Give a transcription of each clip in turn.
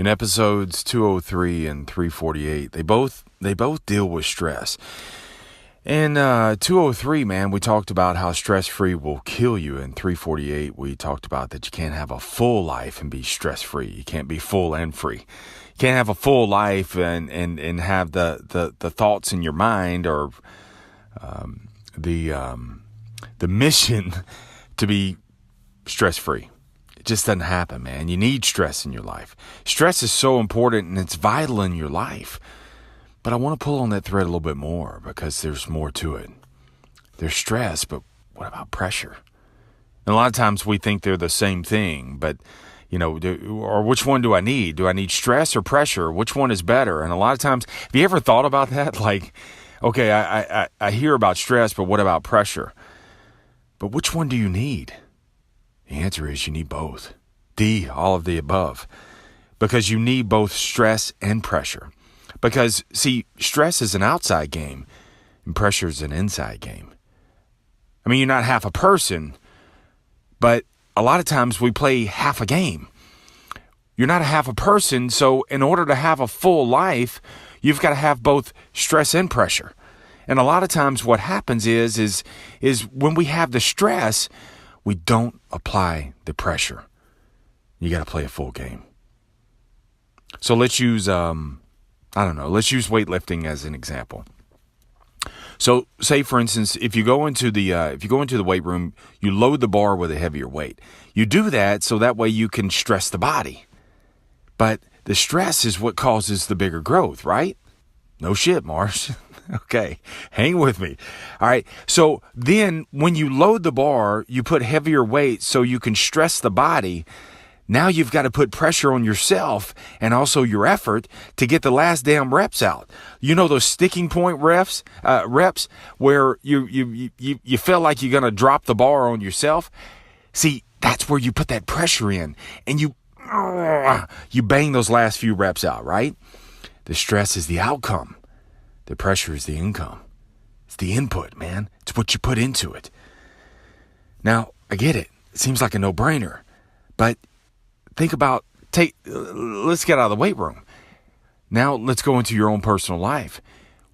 In episodes 203 and 348, they both deal with stress. In 203, man, we talked about how stress-free will kill you. In 348, we talked about that you can't have a full life and be stress-free. You can't be full and free. You can't have a full life and have the thoughts in your mind or the mission to be stress-free. It just doesn't happen, man. You need stress in your life. Stress is so important and it's vital in your life. But I want to pull on that thread a little bit more because there's more to it. There's stress, but what about pressure? And a lot of times we think they're the same thing, but, or which one do I need? Do I need stress or pressure? Which one is better? And a lot of times, have you ever thought about that? Like, okay, I hear about stress, but what about pressure? But which one do you need? The answer is you need both. D, all of the above. Because you need both stress and pressure. Because, see, stress is an outside game and pressure is an inside game. I mean, you're not half a person, but a lot of times we play half a game. You're not a half a person, so in order to have a full life, you've got to have both stress and pressure. And a lot of times what happens is when we have the stress, we don't apply the pressure. You got to play a full game. So let's use, let's use weightlifting as an example. So say, for instance, if you go into the weight room, you load the bar with a heavier weight. You do that so that way you can stress the body. But the stress is what causes the bigger growth, right? No shit, Marsh. Okay, hang with me. All right, so then when you load the bar, you put heavier weight so you can stress the body. Now you've got to put pressure on yourself and also your effort to get the last damn reps out. You know those sticking point reps where you feel like you're going to drop the bar on yourself? See, that's where you put that pressure in and you bang those last few reps out, right? The stress is the outcome. The pressure is the income. It's the input, man. It's what you put into it. Now, I get it. It seems like a no-brainer. But let's get out of the weight room. Now, let's go into your own personal life.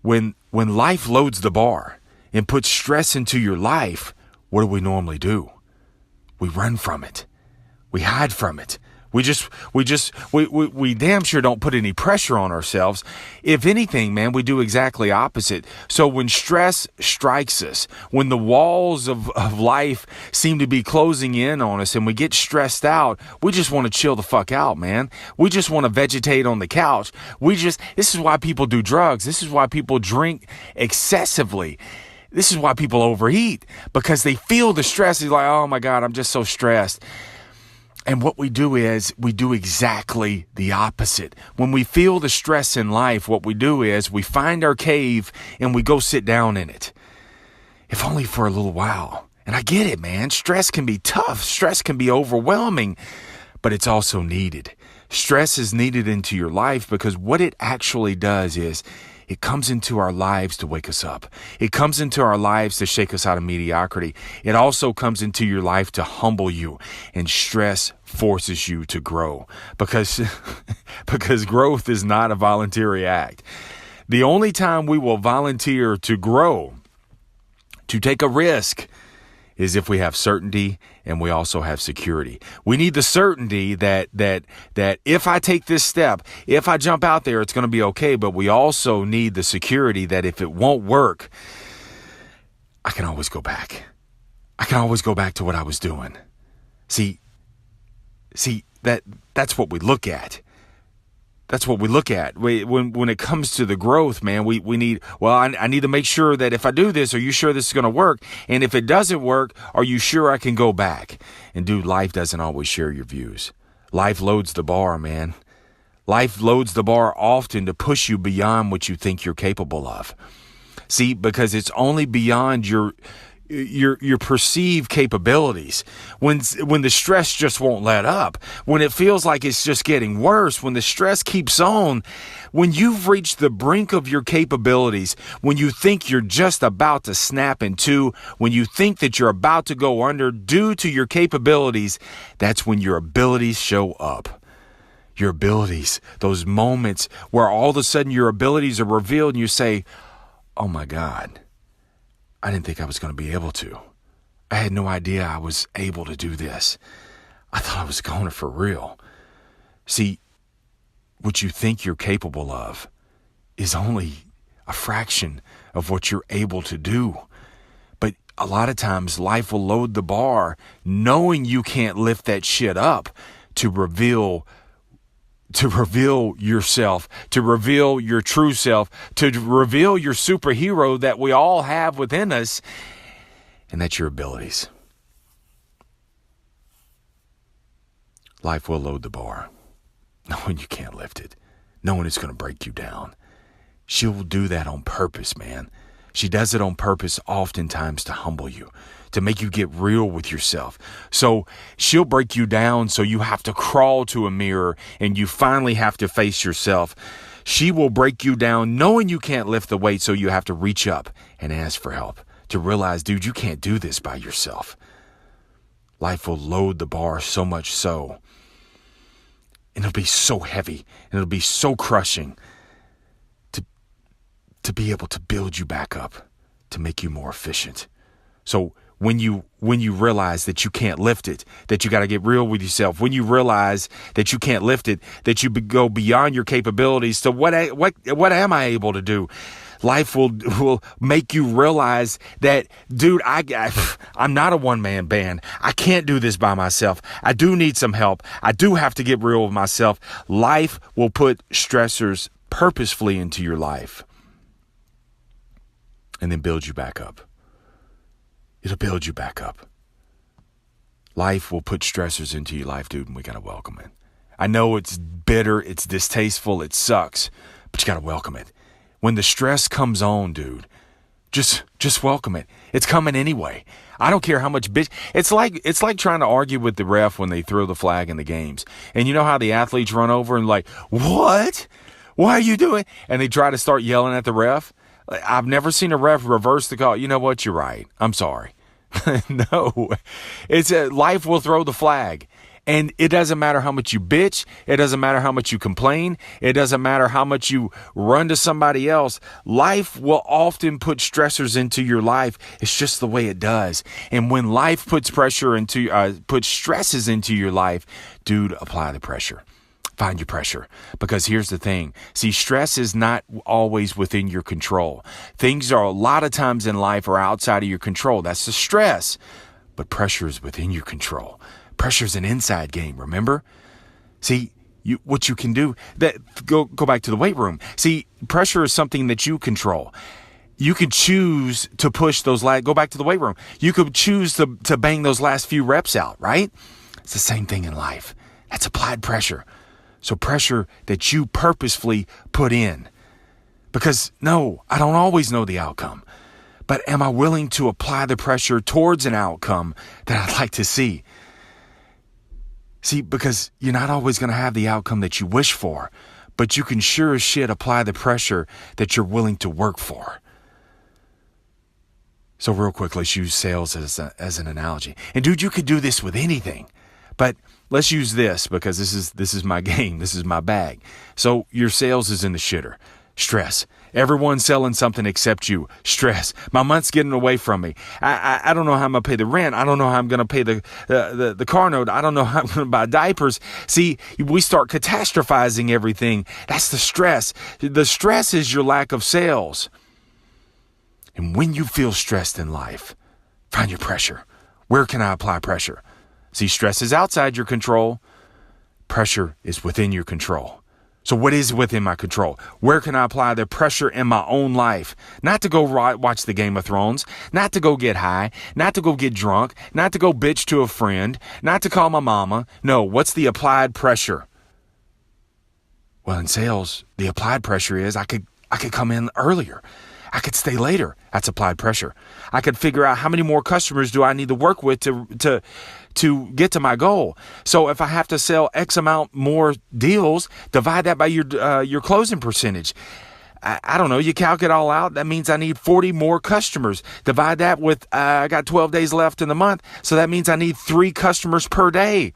When life loads the bar and puts stress into your life, what do we normally do? We run from it. We hide from it. We damn sure don't put any pressure on ourselves. If anything, man, we do exactly opposite. So when stress strikes us, when the walls of life seem to be closing in on us and we get stressed out, we just want to chill the fuck out, man. We just want to vegetate on the couch. This is why people do drugs. This is why people drink excessively. This is why people overeat, because they feel the stress. It's like, oh my God, I'm just so stressed. And what we do is we do exactly the opposite. When we feel the stress in life, what we do is we find our cave and we go sit down in it. If only for a little while. And I get it, man. Stress can be tough. Stress can be overwhelming, but it's also needed. Stress is needed into your life because what it actually does is it comes into our lives to wake us up. It comes into our lives to shake us out of mediocrity. It also comes into your life to humble you. And stress forces you to grow because growth is not a voluntary act. The only time we will volunteer to grow, to take a risk, is if we have certainty and we also have security. We need the certainty that if I take this step, if I jump out there, it's going to be okay. But we also need the security that if it won't work, I can always go back. I can always go back to what I was doing. See, that's what we look at. That's what we look at. When it comes to the growth, man, we need, I need to make sure that if I do this, are you sure this is going to work? And if it doesn't work, are you sure I can go back? And dude, life doesn't always share your views. Life loads the bar, man. Life loads the bar often to push you beyond what you think you're capable of. See, because it's only beyond your perceived capabilities. When the stress just won't let up, when it feels like it's just getting worse, when the stress keeps on, when you've reached the brink of your capabilities, when you think you're just about to snap in two, when you think that you're about to go under due to your capabilities, that's when your abilities show up. your abilities, those moments where all of a sudden your abilities are revealed and you say, oh my God, I didn't think I was going to be able to. I had no idea I was able to do this. I thought I was going for real. See, what you think you're capable of is only a fraction of what you're able to do. But a lot of times life will load the bar knowing you can't lift that shit up to reveal yourself, to reveal your true self, to reveal your superhero that we all have within us, and that's your abilities. Life will load the bar, knowing you can't lift it, knowing it's going to break you down. She'll do that on purpose, man. She does it on purpose oftentimes to humble you, to make you get real with yourself. So she'll break you down so you have to crawl to a mirror and you finally have to face yourself. She will break you down knowing you can't lift the weight, so you have to reach up and ask for help, to realize, dude, you can't do this by yourself. Life will load the bar so much so, and it'll be so heavy, and it'll be so crushing to be able to build you back up, to make you more efficient. So when you realize that you can't lift it, that you got to get real with yourself, when you realize that you can't lift it, that you go beyond your capabilities to what am I able to do? Life will make you realize that, dude, I'm not a one-man band. I can't do this by myself. I do need some help. I do have to get real with myself. Life will put stressors purposefully into your life and then build you back up. It'll build you back up. Life will put stressors into your life, dude, and we got to welcome it. I know it's bitter, it's distasteful, it sucks, but you got to welcome it. When the stress comes on, dude, just welcome it. It's coming anyway. I don't care how much bitch. It's like trying to argue with the ref when they throw the flag in the games. And you know how the athletes run over and like, what? Why are you doing? And they try to start yelling at the ref. I've never seen a ref reverse the call. You know what? You're right. I'm sorry. No, life will throw the flag. And it doesn't matter how much you bitch. It doesn't matter how much you complain. It doesn't matter how much you run to somebody else. Life will often put stressors into your life. It's just the way it does. And when life puts puts stresses into your life, dude, apply the pressure. Find your pressure. Because here's the thing. See, stress is not always within your control. Things are a lot of times in life are outside of your control. That's the stress. But pressure is within your control. Pressure's an inside game, remember? See, what you can do, go back to the weight room. See, pressure is something that you control. You could choose to push those go back to the weight room. You could choose to bang those last few reps out, right? It's the same thing in life. That's applied pressure. So pressure that you purposefully put in. Because no, I don't always know the outcome. But am I willing to apply the pressure towards an outcome that I'd like to see? See, because you're not always going to have the outcome that you wish for, but you can sure as shit apply the pressure that you're willing to work for. So real quick, let's use sales as an analogy. And dude, you could do this with anything, but let's use this because this is my game. This is my bag. So your sales is in the shitter. Stress. Everyone's selling something except you. Stress. My month's getting away from me. I don't know how I'm going to pay the rent. I don't know how I'm going to pay the car note. I don't know how I'm going to buy diapers. See, we start catastrophizing everything. That's the stress. The stress is your lack of sales. And when you feel stressed in life, find your pressure. Where can I apply pressure? See, stress is outside your control. Pressure is within your control. So what is within my control? Where can I apply the pressure in my own life? Not to go watch the Game of Thrones, not to go get high, not to go get drunk, not to go bitch to a friend, not to call my mama. No, what's the applied pressure? Well, in sales, the applied pressure is I could come in earlier. I could stay later. That's applied pressure. I could figure out how many more customers do I need to work with to get to my goal. So if I have to sell X amount more deals, divide that by your closing percentage. I don't know. You calculate it all out. That means I need 40 more customers. Divide that with, I got 12 days left in the month. So that means I need 3 customers per day.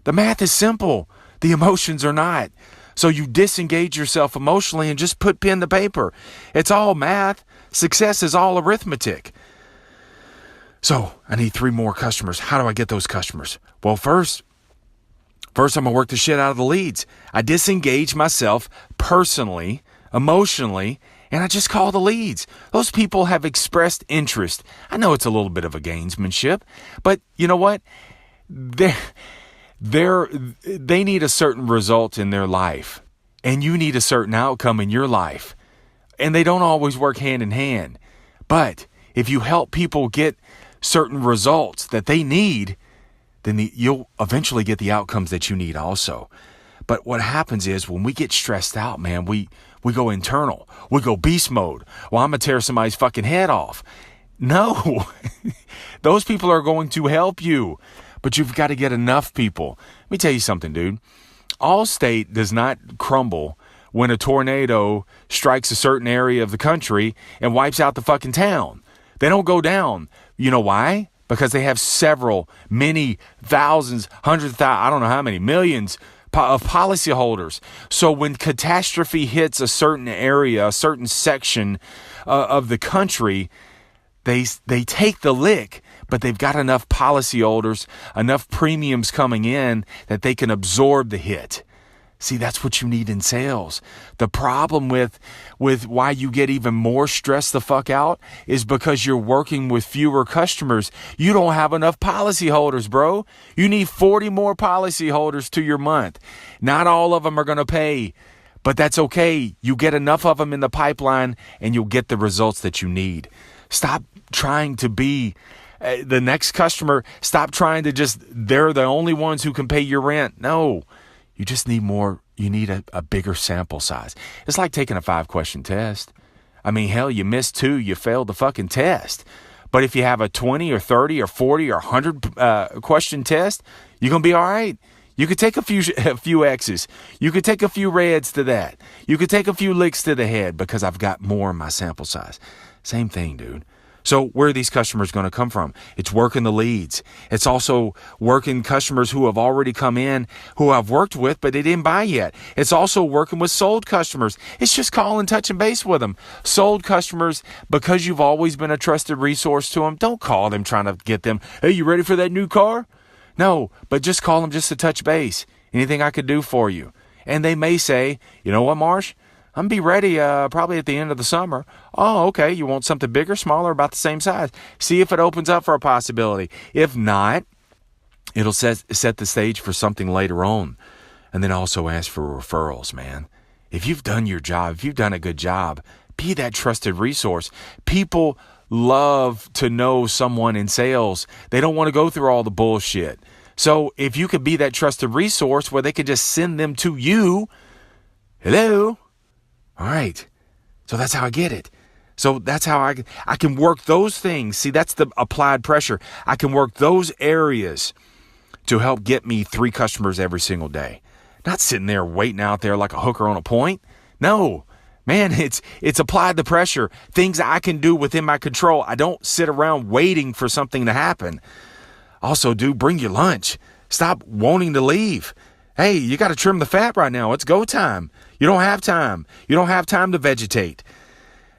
The math is simple. The emotions are not. So you disengage yourself emotionally and just put pen to paper. It's all math. Success is all arithmetic. So I need 3 more customers. How do I get those customers? Well, first I'm going to work the shit out of the leads. I disengage myself personally, emotionally, and I just call the leads. Those people have expressed interest. I know it's a little bit of a gamesmanship, but you know what? They need a certain result in their life, and you need a certain outcome in your life, and they don't always work hand in hand. But if you help people get certain results that they need, then you'll eventually get the outcomes that you need also. But what happens is when we get stressed out, man, we go internal. We go beast mode. Well, I'm going to tear somebody's fucking head off. No, those people are going to help you, but you've got to get enough people. Let me tell you something, dude. Allstate does not crumble when a tornado strikes a certain area of the country and wipes out the fucking town. They don't go down. You know why? Because they have many thousands, hundreds of thousands, I don't know how many, millions of policyholders. So when catastrophe hits a certain area, a certain section of the country, they take the lick, but they've got enough policyholders, enough premiums coming in that they can absorb the hit. See, that's what you need in sales. The problem with why you get even more stressed the fuck out is because you're working with fewer customers. You don't have enough policyholders, bro. You need 40 more policyholders to your month. Not all of them are going to pay, but that's okay. You get enough of them in the pipeline and you'll get the results that you need. Stop trying to be the next customer. Stop trying to they're the only ones who can pay your rent. No. You just need more. You need a bigger sample size. It's like taking a 5-question test. I mean, hell, you missed 2, you failed the fucking test. But if you have a 20 or 30 or 40 or 100 question test, you're going to be all right. You could take a few X's. You could take a few reds to that. You could take a few licks to the head because I've got more in my sample size. Same thing, dude. So where are these customers going to come from? It's working the leads. It's also working customers who have already come in, who I've worked with, but they didn't buy yet. It's also working with sold customers. It's just calling, touching base with them. Sold customers, because you've always been a trusted resource to them, don't call them trying to get them, hey, you ready for that new car? No, but just call them just to touch base. Anything I could do for you? And they may say, you know what, Marsh? I'm going to be ready probably at the end of the summer. Oh, okay. You want something bigger, smaller, about the same size? See if it opens up for a possibility. If not, it'll set the stage for something later on. And then also ask for referrals, man. If you've done your job, if you've done a good job, be that trusted resource. People love to know someone in sales. They don't want to go through all the bullshit. So if you could be that trusted resource where they could just send them to you, hello? All right. So that's how I get it. So that's how I can work those things. See, that's the applied pressure. I can work those areas to help get me 3 customers every single day. Not sitting there waiting out there like a hooker on a point. No, man, it's applied the pressure. Things I can do within my control. I don't sit around waiting for something to happen. Also, dude, bring your lunch. Stop wanting to leave. Hey, you got to trim the fat right now. It's go time. You don't have time. You don't have time to vegetate.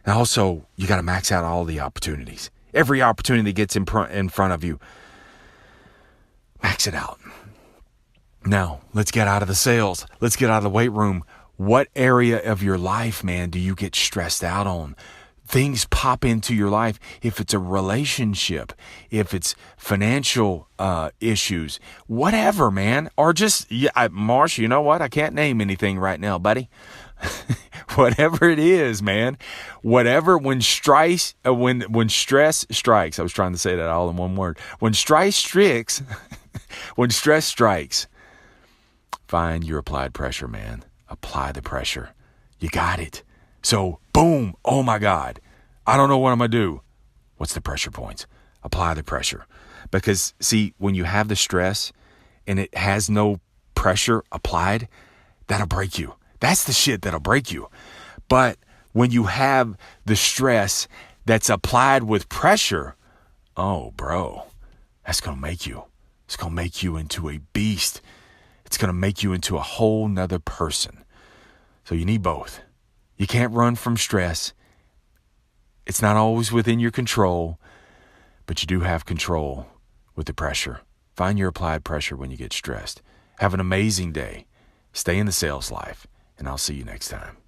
And also, you got to max out all the opportunities. Every opportunity gets in front of you. Max it out. Now, let's get out of the sales. Let's get out of the weight room. What area of your life, man, do you get stressed out on? Things pop into your life. If it's a relationship, if it's financial issues, whatever, man. Or just, Marsh, you know what? I can't name anything right now, buddy. Whatever it is, man. Whatever, when stress strikes, I was trying to say that all in one word. When stress strikes, find your applied pressure, man. Apply the pressure. You got it. So, boom, oh my God, I don't know what I'm going to do. What's the pressure points? Apply the pressure. Because, see, when you have the stress and it has no pressure applied, that'll break you. That's the shit that'll break you. But when you have the stress that's applied with pressure, oh, bro, that's going to make you. It's going to make you into a beast. It's going to make you into a whole nother person. So you need both. You can't run from stress. It's not always within your control, but you do have control with the pressure. Find your applied pressure when you get stressed. Have an amazing day. Stay in the sales life, and I'll see you next time.